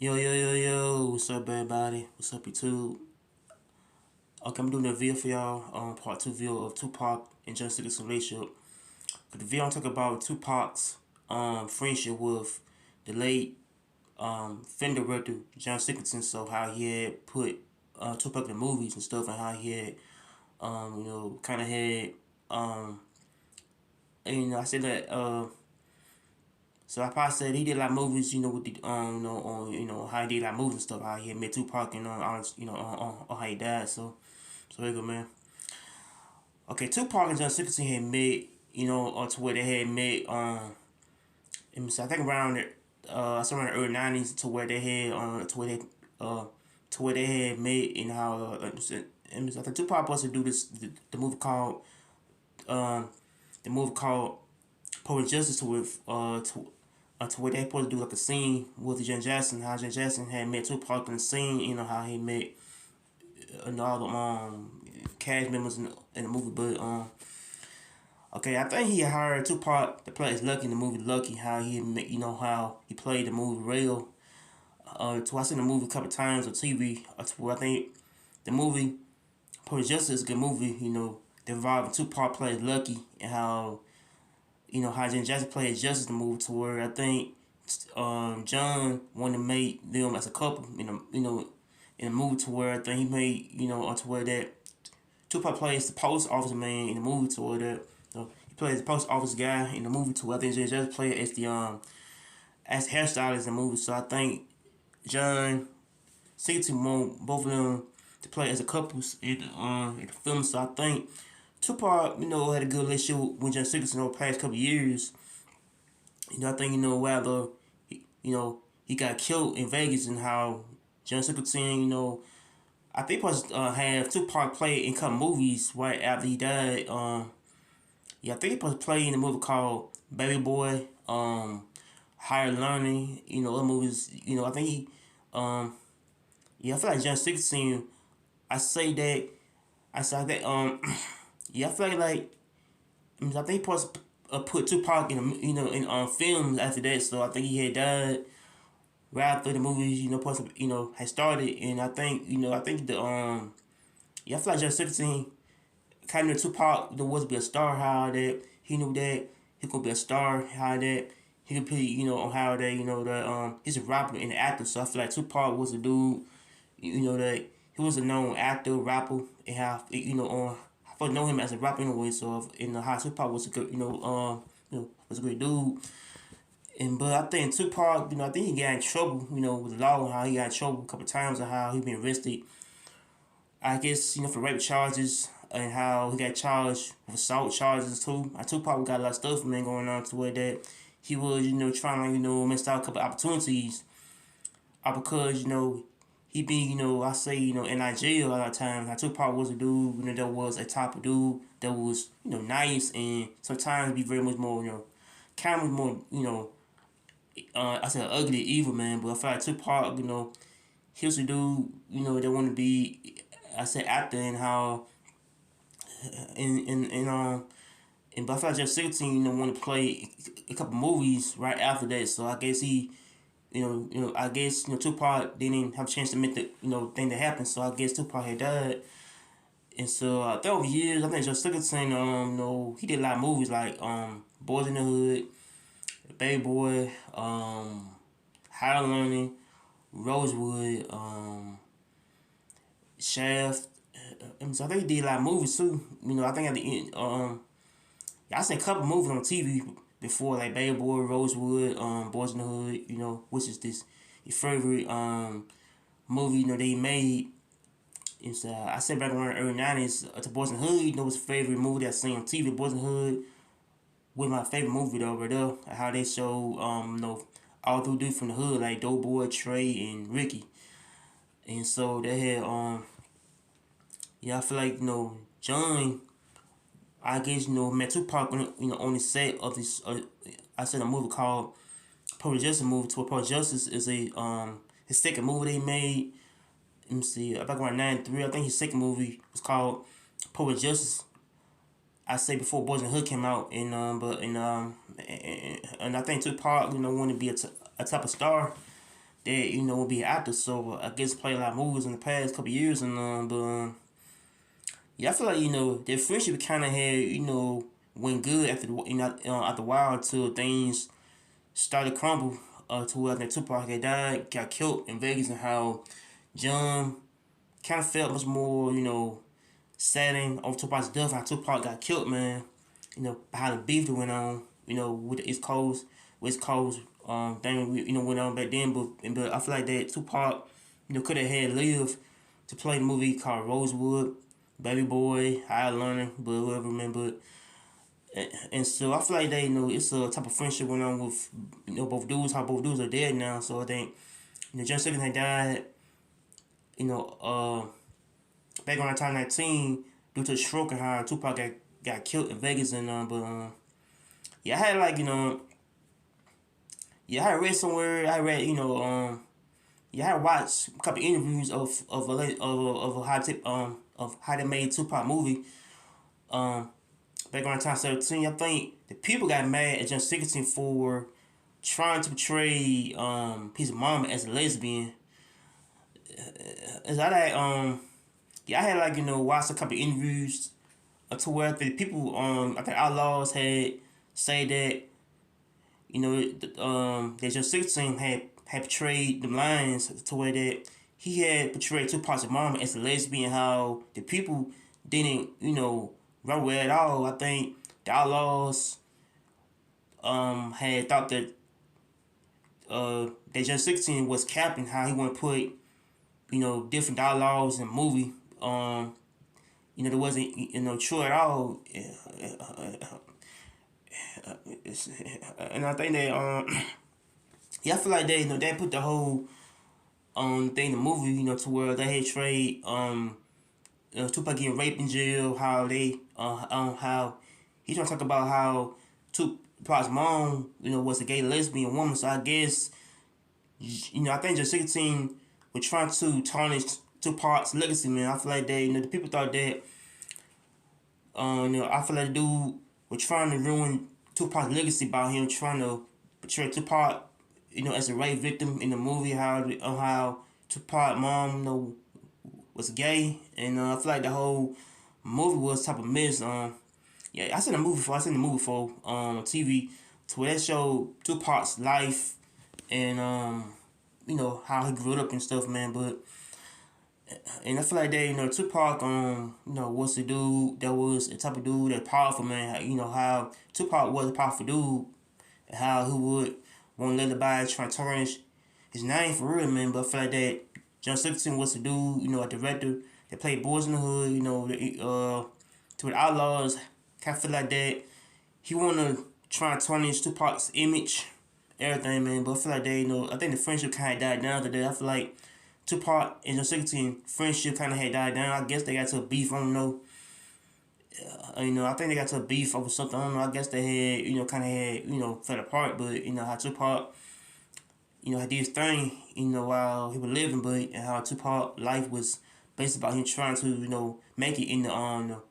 Yo, what's up, everybody? What's up, YouTube? Okay, I'm doing a video for y'all, part two video of Tupac and John Singleton's relationship. But the video I'm talking about Tupac's friendship with the late film director John Singleton. So how he had put Tupac in the movies and stuff, and how he had kind of had and I said that so I probably said he did a lot of movies, with the on how he did a lot of movies and stuff, how he had met Tupac and on how he died. So here you go, man. Okay, Tupac and John Singleton had met, to where they had met. I think around somewhere in the early '90s, to where they had to where they had met, and how I think Tupac was to do the movie called um the movie called Poet Justice to where they supposed to do like a scene with Jen Jackson, how Jen Jackson had met Tupac in the scene, how he met all the cast members in the movie. But okay, I think he hired Tupac to play as Lucky in the movie Lucky. How he how he played the movie real. To I seen the movie a couple times on TV. To where I think the movie Poet Justice is a good movie. The involving Tupac plays Lucky, and how how Jen Jackson played Justice in the movie, to where I think John wanted to make them as a couple in a movie, to where I think he made to where that Tupac plays the post office man in the movie, to where that he plays the post office guy in the movie, to where I think Jen Jackson played as hairstylist in the movie. So I think John Singleton want both of them to play as a couples in the film. So I think Tupac, had a good relationship with John Singleton over the past couple of years. I think, whether, he got killed in Vegas, and how John Singleton, I think was have Tupac play in a couple movies right after he died. I think he was playing in a movie called Baby Boy, Higher Learning, other movies, I think he, I feel like John Singleton, I say that, I say that, I feel like I think he supposed to put Tupac in films after that. So I think he had died right after the movies supposed to, had started. And I think I think I feel like John Singleton kind of Tupac was to be a star. How that he knew that he could be a star. How that he could be on how that that he's a rapper and an actor. So I feel like Tupac was a dude that he was a known actor, rapper, and how on. I know him as a rapper anyway, so in the high Tupac was a good, was a great dude. But I think Tupac, I think he got in trouble, with the law, and how he got in trouble a couple of times, and how he been arrested. I guess for rape charges, and how he got charged with assault charges too. Tupac got a lot of stuff going on, to where that he was trying to miss out a couple of opportunities, because he be, I say, in Nigeria a lot of times. How Tupac was a dude, that was a type of dude that was, nice, and sometimes be very much more, kind of more, I said ugly, evil, man. But I feel like Tupac, he was a dude, that want to be, I said, actor, and how, and but I feel like Jeff Singleton, want to play a couple movies right after that. So I guess he, I guess Tupac didn't have a chance to make the thing that happened. So I guess Tupac had died, and so I think over years, I think Joe Singleton, he did a lot of movies like Boys in the Hood, Baby Boy, Higher Learning, Rosewood, Shaft. So I think he did a lot of movies too. I think at the end, I seen a couple movies on TV before, like Baby Boy, Rosewood, Boys in the Hood, which is this your favorite movie, they made. It's I said back around the early '90s, to Boys in the Hood, was a favorite movie that I seen on TV. Boys in the Hood was my favorite movie though, right there. How they show all through dudes from the hood, like Doughboy, Trey, and Ricky. And so they had I feel like John, I guess met Tupac on on the set of this I said a movie called Poet Justice movie. To Poet Justice is a his second movie they made. Let me see, back around '93, I think his second movie was called Poet Justice. I say before Boys in the Hood came out, and and I think Tupac wanted to be a type of star. that will be an actor. So I guess played a lot of movies in the past couple years, and but yeah, I feel like their friendship kind of had went good after after a while until things started to crumble. To where I think Tupac had died, got killed in Vegas, and how John kind of felt much more saddened over Tupac's death. How Tupac got killed, man. How the beef that went on, with the West Coast thing, went on back then. But I feel like that Tupac, could have had lived to play the movie called Rosewood, Baby Boy, High Learning, but whatever, man. But and so I feel like they it's a type of friendship went on with both dudes. How both dudes are dead now. So I think John Singleton died. Back around 2019 due to a stroke, and how Tupac got killed in Vegas, and but yeah, I had like yeah, I read somewhere. I read yeah, I watched a couple interviews of how they made Tupac movie back around 2017. I think the people got mad at John Singleton for trying to portray his mom as a lesbian. Is that yeah, I had like watched a couple interviews to where the people I think Outlaws had say that that John Singleton had portrayed the lines to where that he had portrayed Tupac's mom as a lesbian. How the people didn't run with it at all. I think the Outlaws had thought that that John Singleton was capping, how he want to put different dialogues in the movie. That wasn't true at all. And I think that yeah, I feel like they put the whole thing in the movie to where they had trade Tupac getting raped in jail. How they how he trying to talk about how Tupac's mom was a gay lesbian woman. So I guess I think John Singleton was trying to tarnish Tupac's legacy, man. I feel like they the people thought that I feel like the dude was trying to ruin Tupac's legacy by him trying to portray Tupac as a rape victim in the movie. How Tupac mom was gay, and I feel like the whole movie was type of mess. Yeah, I seen the movie before. On TV, to where that showed Tupac's life and how he grew up and stuff, man. But and I feel like that Tupac was the dude that was the type of dude that powerful, man. How Tupac was a powerful dude, and how he would won't let anybody try to tarnish his name for real, man. But I feel like that John Singleton was the dude, a director that played Boys in the Hood, to the Outlaws. Kind of feel like that he wanna try to tarnish Tupac's image, everything, man. But I feel like I think the friendship kind of died down today. I feel like Tupac and John Singleton friendship kind of had died down. I guess they got to a beef. I don't know. I think they got to a beef over something. I don't know. I guess they had, kind of had, fell apart. But how Tupac, had did his thing, while he was living, but and how Tupac life was based about him trying to, make it in the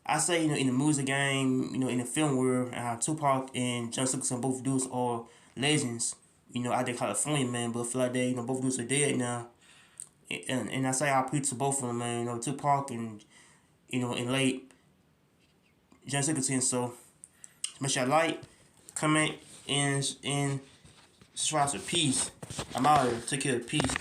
I say in the music game, in the film world, and how Tupac and John Singleton both dudes are legends, out there California, man. But I feel like they, both dudes are dead now. And I say I preach to both of them, man. Tupac and in late John Singleton. So make sure you like, comment, and subscribe to peace. I'm out here. Take care. Peace.